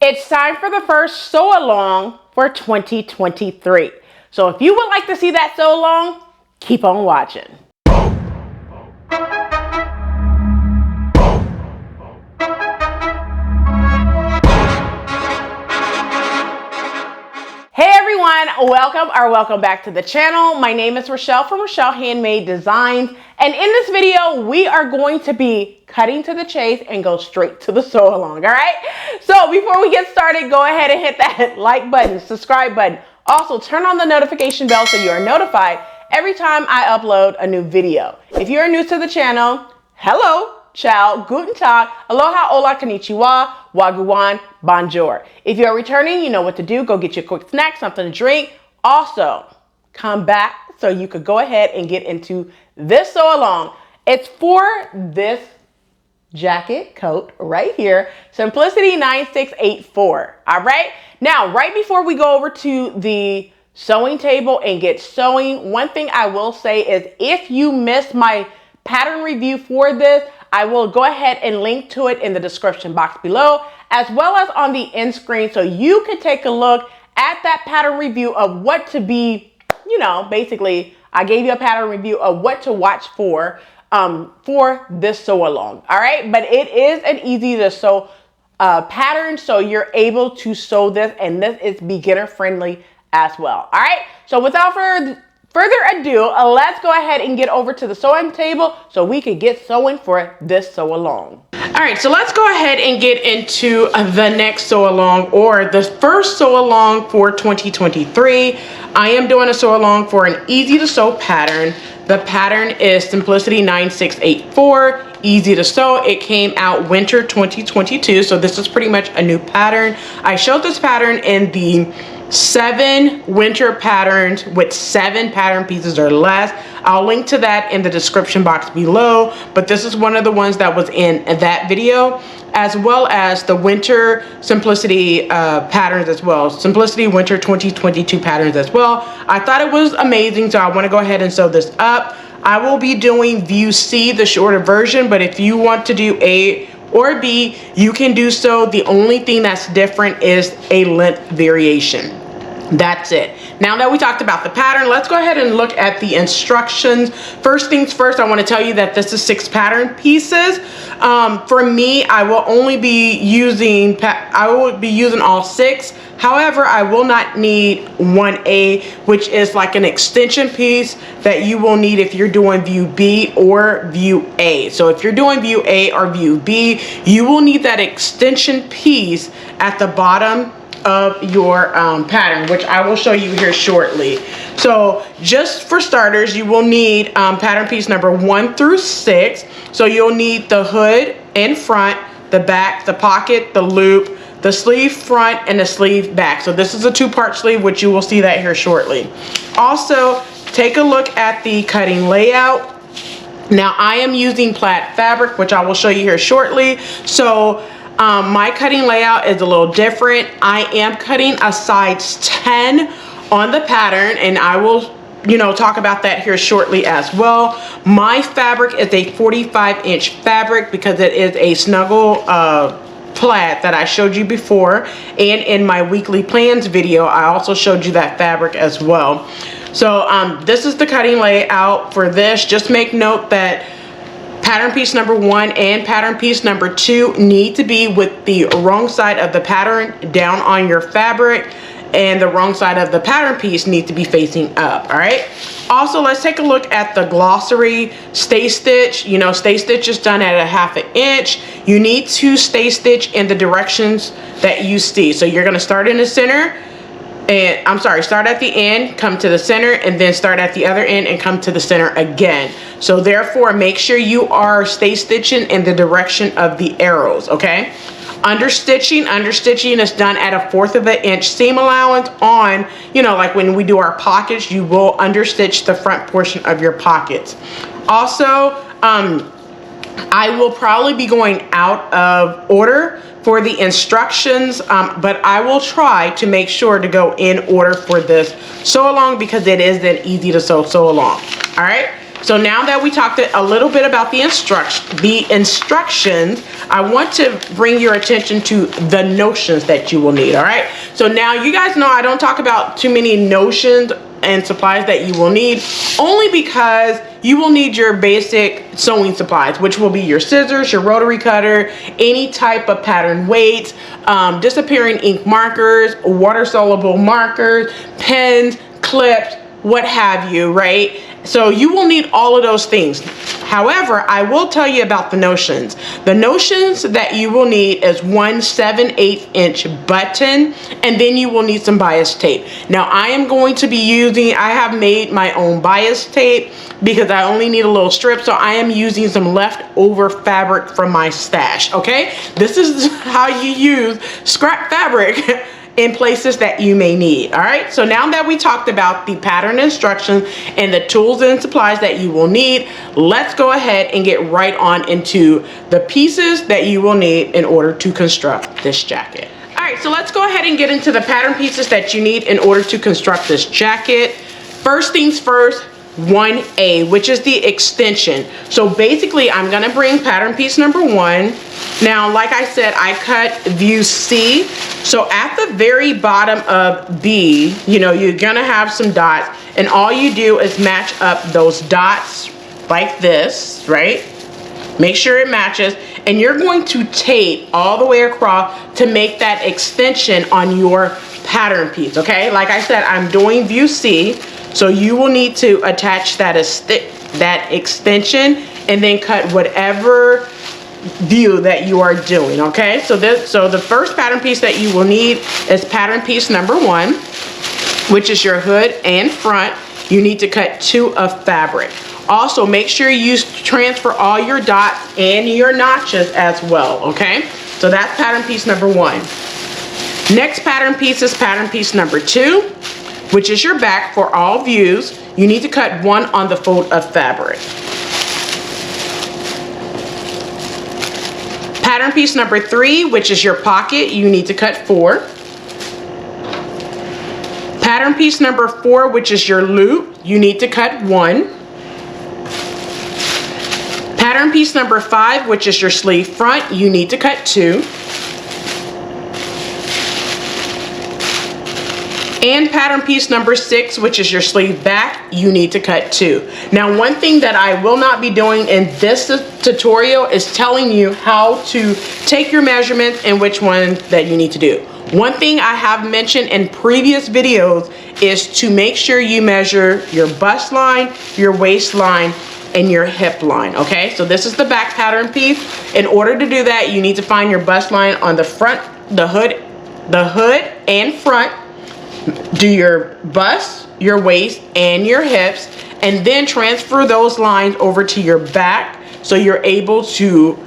It's time for the first sew along for 2023. So if you would like to see that sew along, keep on watching. Hey everyone, welcome back to the channel. My name is Rochelle from Rochelle.Handmade.Designs, and in this video we are going to be cutting to the chase and go straight to the sew along. All right, so before we get started, go ahead and hit that like button, subscribe button. Also turn on the notification bell so you are notified every time I upload a new video. If you're new to the channel, hello, ciao, guten tag, aloha, hola, konnichiwa, wagwan, bonjour. If you're returning, you know what to do. Go get you a quick snack, something to drink. Also, come back so you could go ahead and get into this sew along. It's for this jacket coat right here, Simplicity 9684. All right. Now, right before we go over to the sewing table and get sewing, one thing I will say is if you missed my pattern review for this, I will go ahead and link to it in the description box below, as well as on the end screen, so you can take a look at that pattern review of what to be, basically I gave you a pattern review of what to watch for this sew along. All right, but it is an easy to sew pattern, so you're able to sew this, and this is beginner friendly as well. All right, so without further ado, let's go ahead and get over to the sewing table so we can get sewing for this sew along. All right, so let's go ahead and get into the next sew along, or the first sew along for 2023. I am doing a sew along for an easy to sew pattern. The pattern is Simplicity 9684, easy to sew. It came out winter 2022, so this is pretty much a new pattern. I showed this pattern in the 7 winter patterns with 7 pattern pieces or less. I'll link to that in the description box below, but this is one of the ones that was in that video, as well as the winter Simplicity patterns as well. Simplicity winter 2022 patterns as well. I thought it was amazing, so I want to go ahead and sew this up. I will be doing view C, the shorter version, but if you want to do A or B, you can do so. The only thing that's different is a length variation. That's it. Now that we talked about the pattern, let's go ahead and look at the instructions. First things first, I want to tell you that this is 6 pattern pieces. For me, I will only be using all 6. However, I will not need 1A, which is like an extension piece that you will need if you're doing view B or view A. So if you're doing view A or view B, you will need that extension piece at the bottom of your pattern, which I will show you here shortly. So just for starters, you will need pattern piece number 1 through 6. So you'll need the hood in front, the back, the pocket, the loop, the sleeve front, and the sleeve back. So this is a 2-part sleeve, which you will see that here shortly. Also, take a look at the cutting layout. Now I am using plaid fabric, which I will show you here shortly. So my cutting layout is a little different. I am cutting a size 10 on the pattern, and I will talk about that here shortly as well. My fabric is a 45-inch fabric because it is a snuggle plaid that I showed you before, and in my weekly plans video I also showed you that fabric as well. So this is the cutting layout for this. Just make note that pattern piece number 1 and pattern piece number 2 need to be with the wrong side of the pattern down on your fabric, and the wrong side of the pattern piece needs to be facing up. All right. Also, let's take a look at the glossary. Stay stitch. Stay stitch is done at a 1/2 inch. You need to stay stitch in the directions that you see. So you're going to start in the center, and start at the end, come to the center, and then start at the other end and come to the center again. So therefore, make sure you are stay stitching in the direction of the arrows. Okay. Understitching is done at a 1/4 inch seam allowance on, like when we do our pockets, you will understitch the front portion of your pockets. Also, I will probably be going out of order for the instructions, but I will try to make sure to go in order for this sew along because it is an easy to sew along. All right. So now that we talked a little bit about the instructions, I want to bring your attention to the notions that you will need, all right? So now you guys know I don't talk about too many notions and supplies that you will need, only because you will need your basic sewing supplies, which will be your scissors, your rotary cutter, any type of pattern weights, disappearing ink markers, water soluble markers, pens, clips, what have you, right? So you will need all of those things. However, I will tell you about the notions. The notions that you will need is 1 7/8 inch button, and then you will need some bias tape. Now I am going to be using, I have made my own bias tape because I only need a little strip, so I am using some leftover fabric from my stash, okay? This is how you use scrap fabric in places that you may need, all right? So now that we talked about the pattern instructions and the tools and supplies that you will need, let's go ahead and get right on into the pieces that you will need in order to construct this jacket. All right, so let's go ahead and get into the pattern pieces that you need in order to construct this jacket. First things first, 1A, which is the extension. So basically I'm gonna bring pattern piece number 1. Now, like I said, I cut view C. So at the very bottom of B, you know, you're gonna have some dots, and all you do is match up those dots like this, right? Make sure it matches, and you're going to tape all the way across to make that extension on your pattern piece, okay? Like I said, I'm doing view C, so you will need to attach that extension and then cut whatever view that you are doing, okay? So the first pattern piece that you will need is pattern piece number 1, which is your hood and front. You need to cut 2 of fabric. Also, make sure you transfer all your dots and your notches as well, okay? So that's pattern piece number 1. Next pattern piece is pattern piece number 2, which is your back for all views. You need to cut 1 on the fold of fabric. Pattern piece number 3, which is your pocket, you need to cut 4. Pattern piece number 4, which is your loop, you need to cut 1. Pattern piece number 5, which is your sleeve front, you need to cut 2. And pattern piece number 6, which is your sleeve back, you need to cut 2. Now, one thing that I will not be doing in this tutorial is telling you how to take your measurements and which one that you need to do. One thing I have mentioned in previous videos is to make sure you measure your bust line, your waistline, and your hip line, okay? So this is the back pattern piece. In order to do that, you need to find your bust line on the front, the hood and front. Do your bust, your waist, and your hips, and then transfer those lines over to your back so you're able to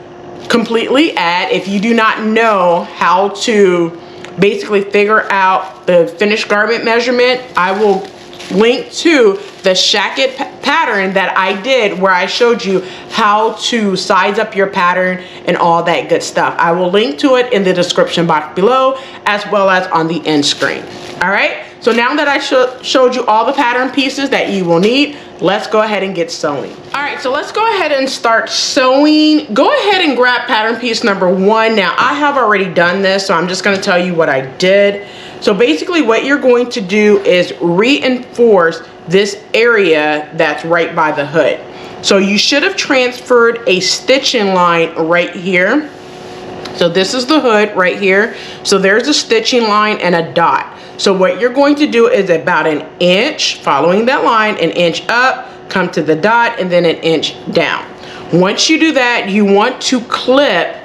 completely add. If you do not know how to basically figure out the finished garment measurement, I will link to the shacket pattern that I did where I showed you how to size up your pattern and all that good stuff. I will link to it in the description box below as well as on the end screen. All right, so now that I showed you all the pattern pieces that you will need, let's go ahead and get sewing. All right, so let's go ahead and start sewing. Go ahead and grab pattern piece number 1. Now, I have already done this, so I'm just gonna tell you what I did. So basically what you're going to do is reinforce this area that's right by the hood. So you should have transferred a stitching line right here. So this is the hood right here. So there's a stitching line and a dot. So what you're going to do is about 1 inch, following that line, 1 inch up, come to the dot, and then 1 inch down. Once you do that, you want to clip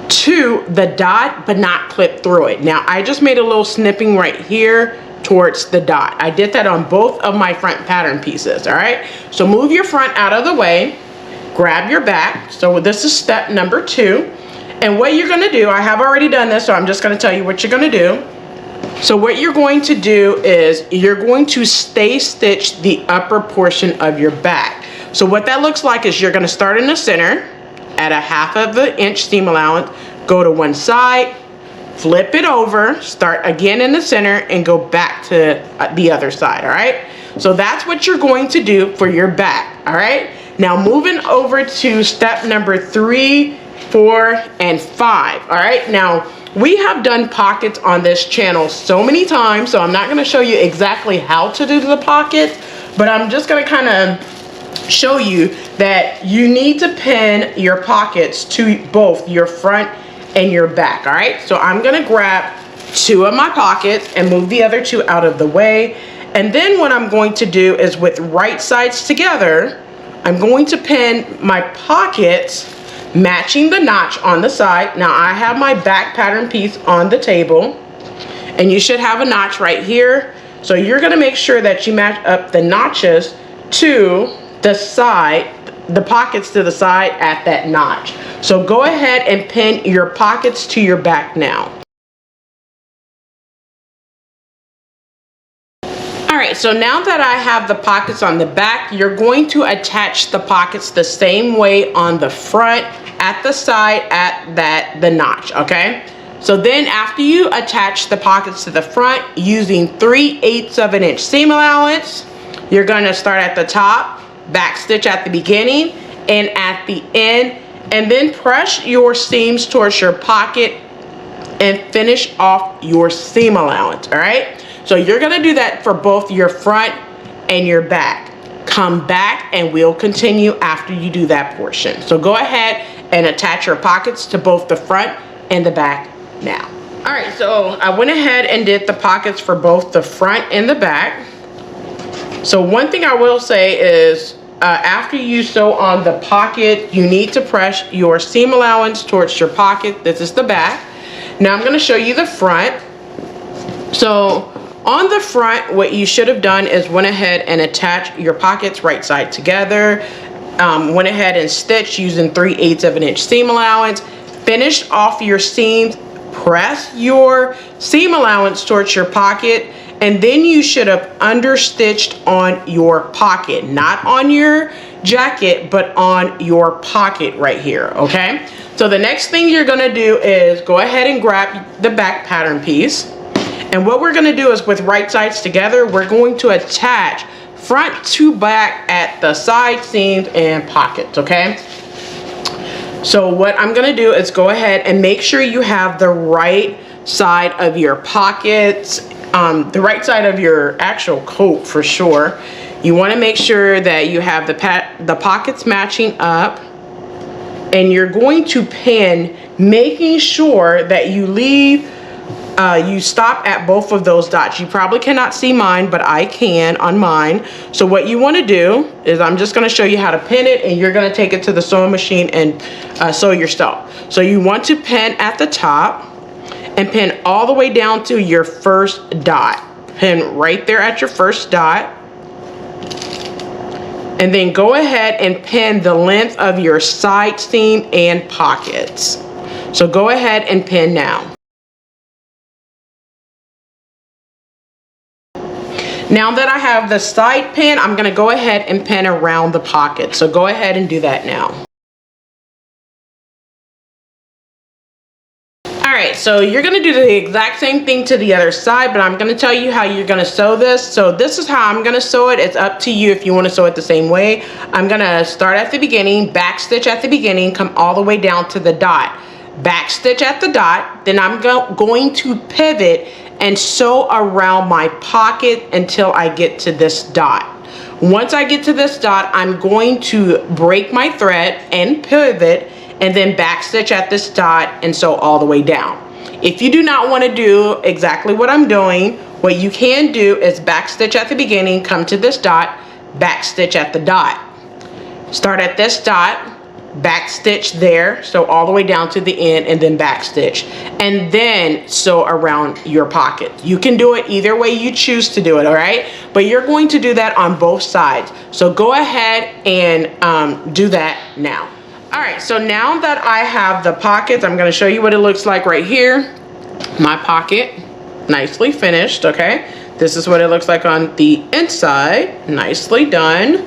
to the dot, but not clip through it. Now, I just made a little snipping right here towards the dot. I did that on both of my front pattern pieces, all right? So move your front out of the way, grab your back. So this is step number 2. And what you're gonna do, I have already done this, so I'm just gonna tell you what you're gonna do. So what you're going to do is you're going to stay stitch the upper portion of your back. So what that looks like is you're gonna start in the center at 1/2 inch seam allowance, go to one side, flip it over, start again in the center, and go back to the other side, all right? So that's what you're going to do for your back. all right? Now moving over to step number 3, 4, and 5, all right? Now, we have done pockets on this channel so many times, so I'm not gonna show you exactly how to do the pockets, but I'm just gonna kind of show you that you need to pin your pockets to both your front and your back, all right? So I'm gonna grab 2 of my pockets and move the other 2 out of the way. And then what I'm going to do is with right sides together, I'm going to pin my pockets matching the notch on the side. Now I have my back pattern piece on the table, and you should have a notch right here. So you're gonna make sure that you match up the notches to the side, the pockets to the side at that notch. So go ahead and pin your pockets to your back now. All right, so now that I have the pockets on the back, you're going to attach the pockets the same way on the front, at the side, at the notch, okay? So then after you attach the pockets to the front using 3/8 of an inch seam allowance, you're gonna start at the top, back stitch at the beginning and at the end, and then press your seams towards your pocket and finish off your seam allowance, all right? So you're gonna do that for both your front and your back. Come back and we'll continue after you do that portion. So go ahead and attach your pockets to both the front and the back now. All right, so I went ahead and did the pockets for both the front and the back. So one thing I will say is after you sew on the pocket, you need to press your seam allowance towards your pocket. This is the back. Now I'm gonna show you the front. So on the front, what you should have done is went ahead and attached your pockets right side together, went ahead and stitched using 3/8 of an inch seam allowance, finished off your seams, press your seam allowance towards your pocket, and then you should have understitched on your pocket, not on your jacket, but on your pocket right here, okay? So the next thing you're gonna do is go ahead and grab the back pattern piece. And what we're gonna do is with right sides together, we're going to attach front to back at the side seams and pockets, okay? So what I'm gonna do is go ahead and make sure you have the right side of your pockets, the right side of your actual coat for sure. You wanna make sure that you have the pockets matching up, and you're going to pin, making sure that you leave you stop at both of those dots. You probably cannot see mine, but I can on mine. So what you want to do is I'm just going to show you how to pin it, and you're going to take it to the sewing machine and sew yourself. So you want to pin at the top and pin all the way down to your first dot. Pin right there at your first dot. And then go ahead and pin the length of your side seam and pockets. So go ahead and pin now. Now that I have the side pin, I'm gonna go ahead and pin around the pocket. So go ahead and do that now. All right, so you're gonna do the exact same thing to the other side, but I'm gonna tell you how you're gonna sew this. So this is how I'm gonna sew it. It's up to you if you wanna sew it the same way. I'm gonna start at the beginning, back stitch at the beginning, come all the way down to the dot. Back stitch at the dot, then I'm going to pivot and sew around my pocket until I get to this dot. Once I get to this dot, I'm going to break my thread and pivot, and then back stitch at this dot and sew all the way down. If you do not want to do exactly what I'm doing, what you can do is back stitch at the beginning, come to this dot, back stitch at the dot. Start at this dot, back stitch there, so all the way down to the end, and then back stitch, and then sew around your pocket. You can do it either way you choose to do it, all right? But you're going to do that on both sides. So go ahead and do that now. All right, so now that I have the pockets, I'm gonna show you what it looks like right here. My pocket, nicely finished, okay? This is what it looks like on the inside, nicely done.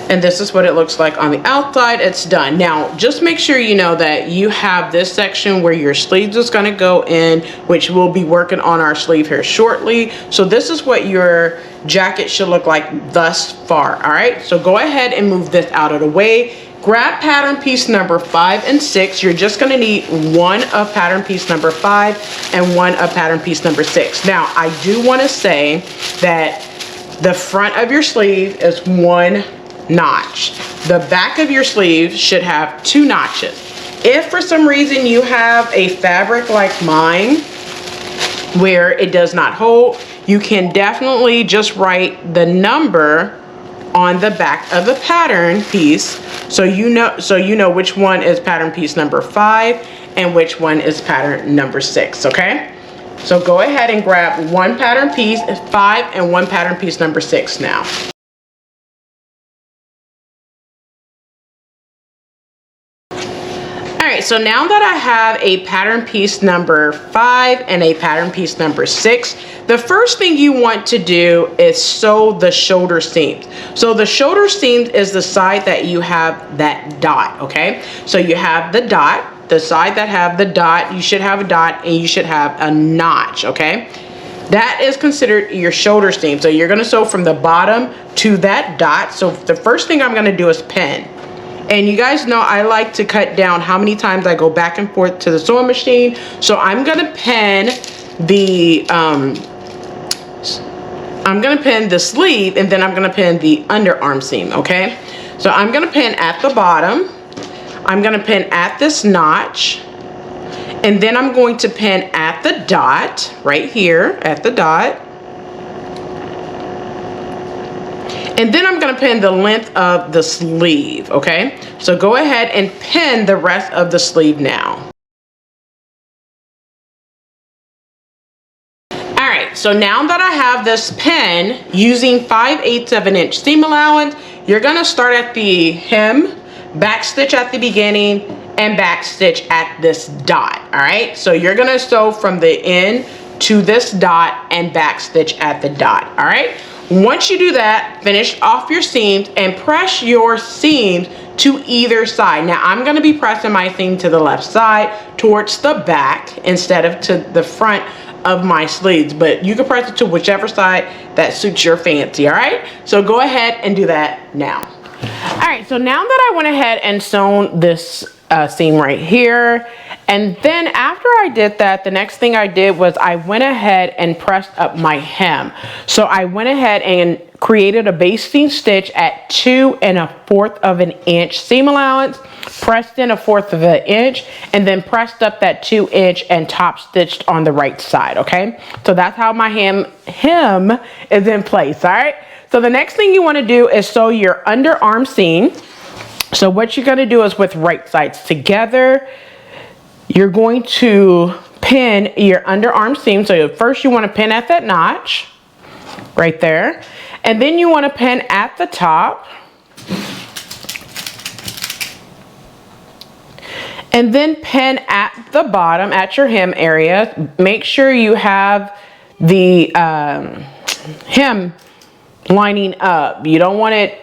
And this is what it looks like on the outside. It's done. Now, just make sure you know that you have this section where your sleeves is gonna go in, which we'll be working on our sleeve here shortly. So this is what your jacket should look like thus far, all right? So go ahead and move this out of the way. Grab pattern piece number 5 and 6. You're just gonna need one of pattern piece number 5 and one of pattern piece number 6. Now, I do wanna say that the front of your sleeve is 1 notch. The back of your sleeve should have 2 notches. If for some reason you have a fabric like mine where it does not hold, you can definitely just write the number on the back of the pattern piece so you know which one is pattern piece number 5 and which one is pattern number 6, okay? So go ahead and grab one pattern piece 5 and one pattern piece number 6 now. Alright, so now that I have a pattern piece number 5 and a pattern piece number 6, the first thing you want to do is sew the shoulder seams. So the shoulder seams is the side that you have that dot, okay? So you have the dot, the side that have the dot, you should have a dot and you should have a notch, okay? That is considered your shoulder seam. So you're gonna sew from the bottom to that dot. So the first thing I'm gonna do is pin. And you guys know I like to cut down how many times I go back and forth to the sewing machine. So I'm gonna pin the sleeve and then I'm gonna pin the underarm seam, okay? So I'm gonna pin at the bottom. I'm gonna pin at this notch. And then I'm going to pin at the dot, right here at the dot. And then I'm gonna pin the length of the sleeve, okay? So go ahead and pin the rest of the sleeve now. All right, so now that I have this pin, using 5/8 of an inch seam allowance, you're gonna start at the hem, back stitch at the beginning, and back stitch at this dot, all right? So you're gonna sew from the end to this dot and back stitch at the dot, all right? Once you do that, finish off your seams and press your seams to either side. Now I'm gonna be pressing my seam to the left side towards the back instead of to the front of my sleeves, but you can press it to whichever side that suits your fancy, all right? So go ahead and do that now. All right, so now that I went ahead and sewn this seam right here, and then after I did that, the next thing I did was I went ahead and pressed up my hem. So I went ahead and created a basting stitch at 2 1/4 of an inch seam allowance, pressed in 1/4 of an inch, and then pressed up that 2 inch and top stitched on the right side, okay? So that's how my hem is in place, all right? So the next thing you want to do is sew your underarm seam. So what you're going to do is with right sides together, you're going to pin your underarm seam. So first you want to pin at that notch right there. And then you want to pin at the top. And then pin at the bottom at your hem area. Make sure you have the hem lining up. You don't want it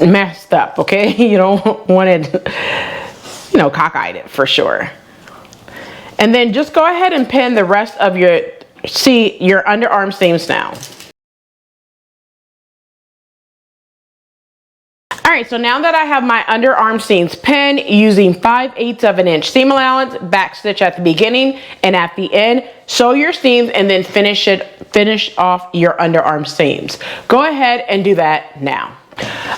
messed up, okay? You don't want it, you know, cockeyed it for sure. And then just go ahead and pin the rest of your underarm seams now. All right, so now that I have my underarm seams pinned using 5/8 of an inch seam allowance, back stitch at the beginning and at the end, sew your seams and then finish off your underarm seams. Go ahead and do that now.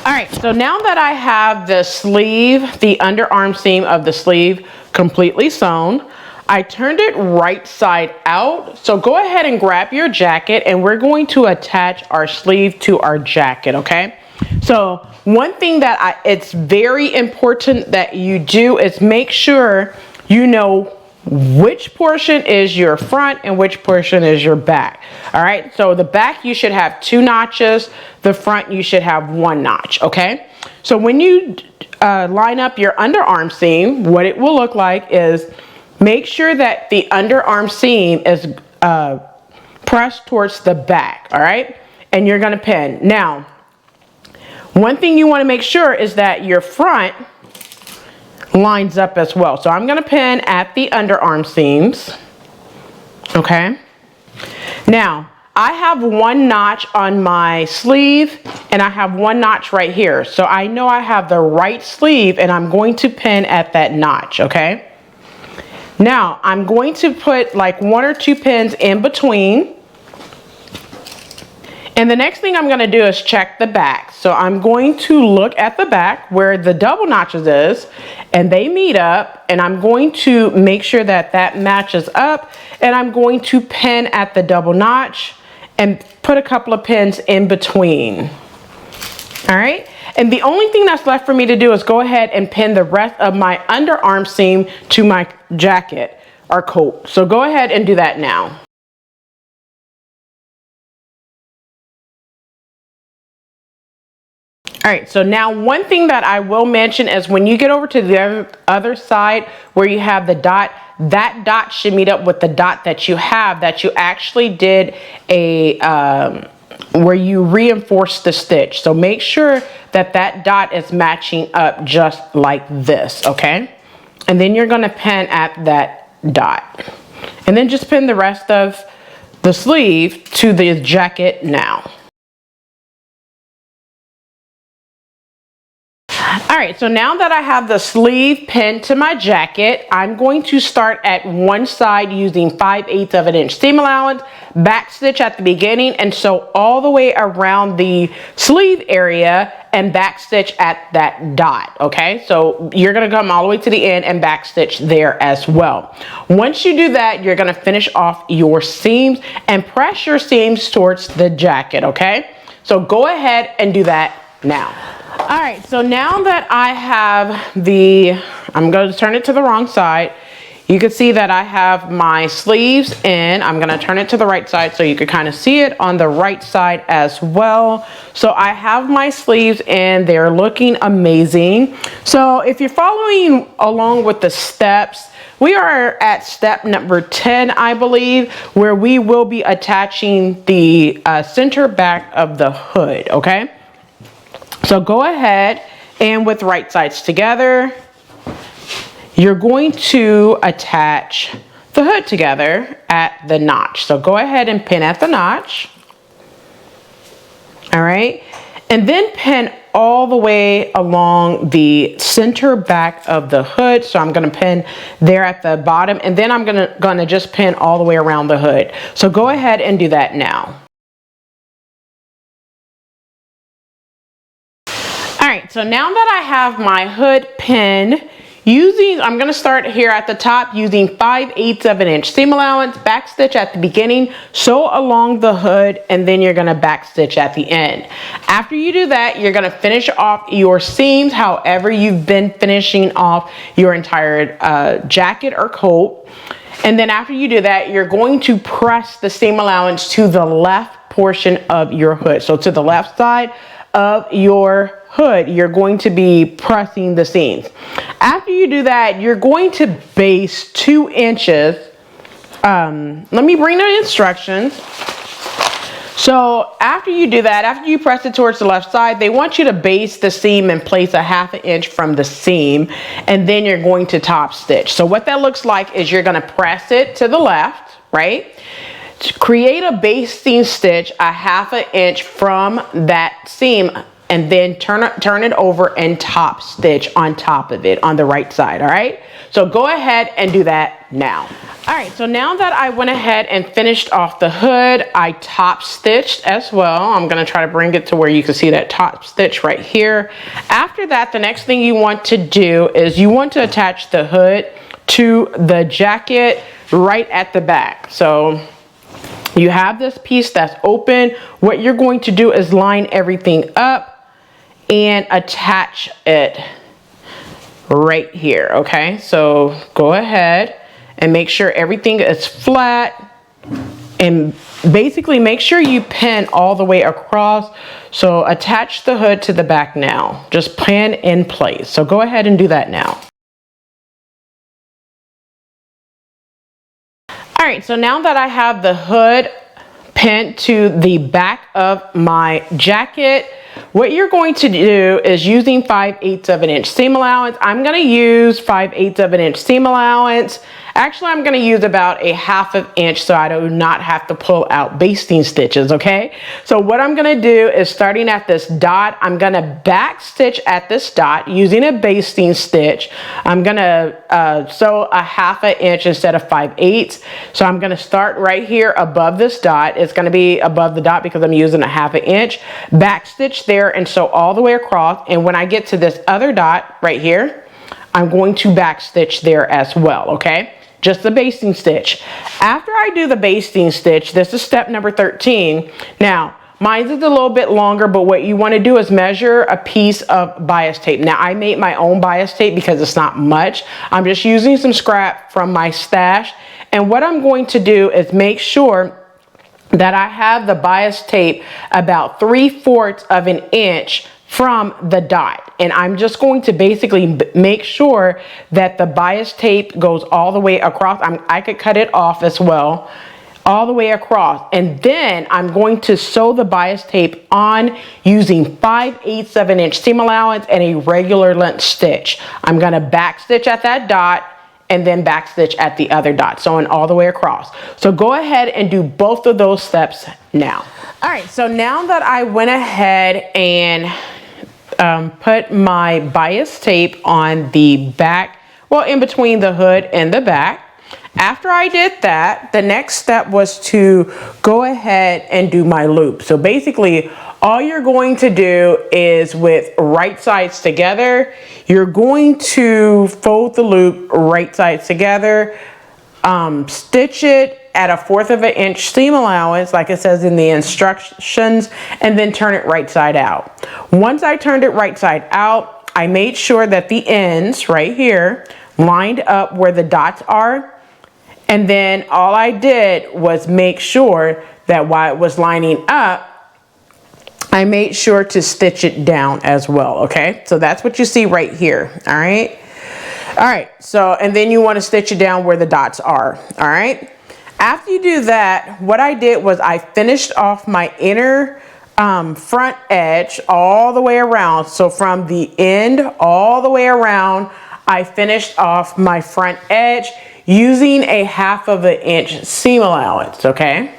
All right, so now that I have the sleeve, the underarm seam of the sleeve completely sewn, I turned it right side out. So go ahead and grab your jacket and we're going to attach our sleeve to our jacket, okay? So one thing that it's very important that you do is make sure you know which portion is your front and which portion is your back. All right, so the back you should have 2 notches, the front you should have 1 notch, okay? So when you line up your underarm seam, what it will look like is make sure that the underarm seam is pressed towards the back, all right? And you're gonna pin. Now, One thing you want to make sure is that your front lines up as well. So I'm going to pin at the underarm seams. Okay. Now, I have one notch on my sleeve and I have one notch right here. So I know I have the right sleeve and I'm going to pin at that notch, okay? Now, I'm going to put like 1 or 2 pins in between. And the next thing I'm going to do is check the back. So I'm going to look at the back where the double notches is, and they meet up, and I'm going to make sure that that matches up, and I'm going to pin at the double notch and put a couple of pins in between. All right. And the only thing that's left for me to do is go ahead and pin the rest of my underarm seam to my jacket or coat. So go ahead and do that now. All right, so now one thing that I will mention is when you get over to the other side where you have the dot, that dot should meet up with the dot that you have that you actually did a, where you reinforced the stitch. So make sure that that dot is matching up just like this, okay? And then you're gonna pin at that dot. And then just pin the rest of the sleeve to the jacket now. All right, so now that I have the sleeve pinned to my jacket, I'm going to start at one side using 5/8 of an inch seam allowance, back stitch at the beginning, and sew all the way around the sleeve area and back stitch at that dot, okay? So you're gonna come all the way to the end and back stitch there as well. Once you do that, you're gonna finish off your seams and press your seams towards the jacket, okay? So go ahead and do that now. All right, so now that I have I'm going to turn it to the wrong side. You can see that I have my sleeves in. I'm going to turn it to the right side so you can kind of see it on the right side as well. So I have my sleeves in. They're looking amazing. So if you're following along with the steps, we are at step number 10, I believe, where we will be attaching the center back of the hood, okay? So go ahead and with right sides together, you're going to attach the hood together at the notch. So go ahead and pin at the notch. All right. And then pin all the way along the center back of the hood. So I'm going to pin there at the bottom, and then I'm going to just pin all the way around the hood. So go ahead and do that now. All right, so now that I have my hood pinned, I'm gonna start here at the top using 5/8 of an inch seam allowance, back stitch at the beginning, sew along the hood, and then you're gonna back stitch at the end. After you do that, you're gonna finish off your seams however you've been finishing off your entire jacket or coat. And then after you do that, you're going to press the seam allowance to the left portion of your hood. So to the left side of your hood, you're going to be pressing the seams. After you do that, you're going to base 2 inches. Let me bring the instructions. So after you do that, after you press it towards the left side, they want you to base the seam and place a 1/2 inch from the seam, and then you're going to top stitch. So what that looks like is you're going to press it to the left, right? To create a basting stitch a 1/2 inch from that seam, and then turn it over and top stitch on top of it on the right side. All right, so go ahead and do that now. All right, so now that I went ahead and finished off the hood, I top stitched as well. I'm gonna try to bring it to where you can see that top stitch right here. After that, the next thing you want to do is you want to attach the hood to the jacket right at the back. So you have this piece that's open. What you're going to do is line everything up and attach it right here, okay? So go ahead and make sure everything is flat, and basically make sure you pin all the way across. So attach the hood to the back now. Just pin in place. So go ahead and do that now. All right, so now that I have the hood pinned to the back of my jacket. What you're going to do is using 5/8 of an inch seam allowance. I'm going to use 5/8 of an inch seam allowance. Actually, I'm going to use about a 1/2 inch so I do not have to pull out basting stitches, okay? So what I'm going to do is, starting at this dot, I'm going to back stitch at this dot using a basting stitch. I'm going to sew a 1/2 inch instead of 5/8. So I'm going to start right here above this dot. It's going to be above the dot because I'm using a 1/2 inch. Back stitch there and sew all the way across. And when I get to this other dot right here, I'm going to back stitch there as well, okay? Just the basting stitch. After I do the basting stitch, this is step number 13. Now, mine is a little bit longer, but what you want to do is measure a piece of bias tape. Now, I made my own bias tape because it's not much. I'm just using some scrap from my stash. And what I'm going to do is make sure that I have the bias tape about 3/4 of an inch from the dot. And I'm just going to basically make sure that the bias tape goes all the way across. I could cut it off as well, all the way across. And then I'm going to sew the bias tape on using 5/8 of an inch seam allowance and a regular length stitch. I'm gonna back stitch at that dot and then back stitch at the other dot, sewing all the way across. So go ahead and do both of those steps now. All right, so now that I went ahead and put my bias tape on the back, well, in between the hood and the back. After I did that, the next step was to go ahead and do my loop. So basically, all you're going to do is, with right sides together, you're going to fold the loop right sides together, stitch it at a 1/4 of an inch seam allowance, like it says in the instructions, and then turn it right side out. Once I turned it right side out, I made sure that the ends right here lined up where the dots are. And then all I did was make sure that while it was lining up, I made sure to stitch it down as well, okay? So that's what you see right here, all right? All right, so, and then you wanna stitch it down where the dots are, all right? After you do that, what I did was I finished off my inner front edge all the way around. So from the end all the way around, I finished off my front edge using a 1/2 inch seam allowance, okay?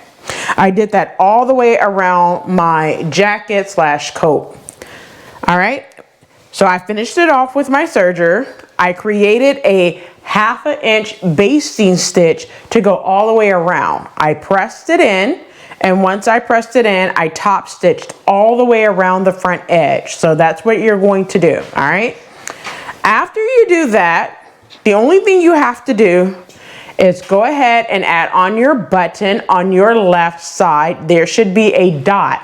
I did that all the way around my jacket / coat. All right, so I finished it off with my serger. I created a 1/2 inch basting stitch to go all the way around. I pressed it in, and once I pressed it in, I top stitched all the way around the front edge. So that's what you're going to do, all right? After you do that, the only thing you have to do is go ahead and add on your button on your left side. There should be a dot.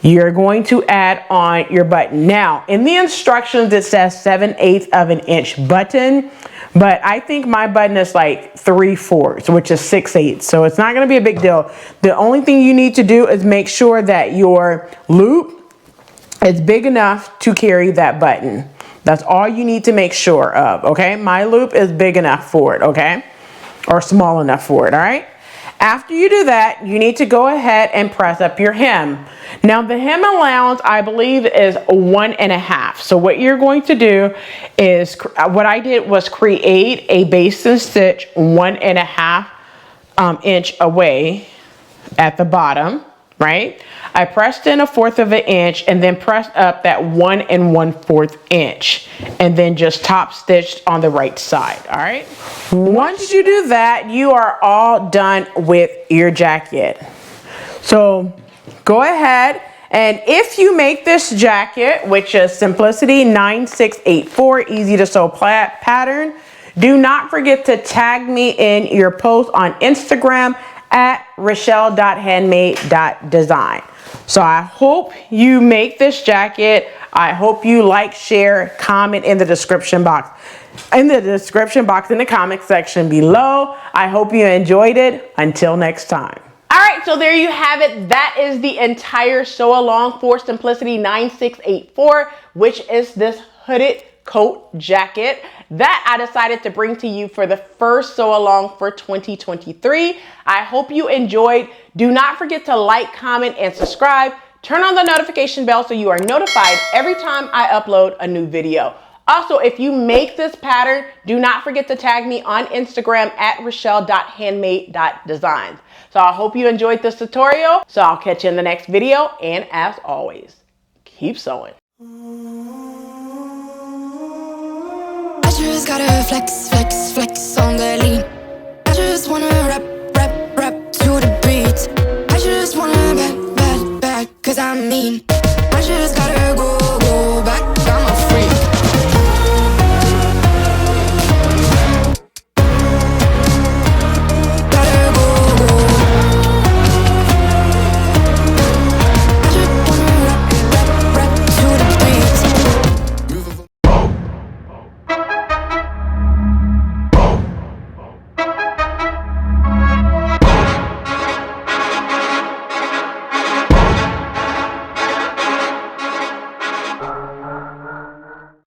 You're going to add on your button. Now, in the instructions, it says 7/8 of an inch button, but I think my button is like 3/4, which is 6/8. So it's not gonna be a big deal. The only thing you need to do is make sure that your loop is big enough to carry that button. That's all you need to make sure of, okay? My loop is big enough for it, okay? Or small enough for it, all right? After you do that, you need to go ahead and press up your hem. Now the hem allowance, I believe, is 1.5. So what you're going to do is, what I did was create a basting stitch 1.5 inch away at the bottom, right? I pressed in a 1/4 of an inch and then pressed up that 1 1/4 inch and then just top stitched on the right side, all right? Once you do that, you are all done with your jacket. So go ahead, and if you make this jacket, which is Simplicity 9684 easy to sew pattern, do not forget to tag me in your post on Instagram at Rochelle.Handmade.Designs. So I hope you make this jacket. I hope you like, share, comment in the description box. In the comment section below. I hope you enjoyed it. Until next time. All right, so there you have it. That is the entire sew along for Simplicity 9684, which is this hooded coat jacket that I decided to bring to you for the first sew along for 2023. I hope you enjoyed. Do not forget to like, comment, and subscribe. Turn on the notification bell so you are notified every time I upload a new video. Also, if you make this pattern, do not forget to tag me on Instagram at Rochelle.Handmade.Designs. So I hope you enjoyed this tutorial. So I'll catch you in the next video. And as always, keep sewing. I just gotta flex, flex, flex on the lean. I just wanna rap, rap, rap to the beat. I just wanna back, back, back, 'cause I'm mean.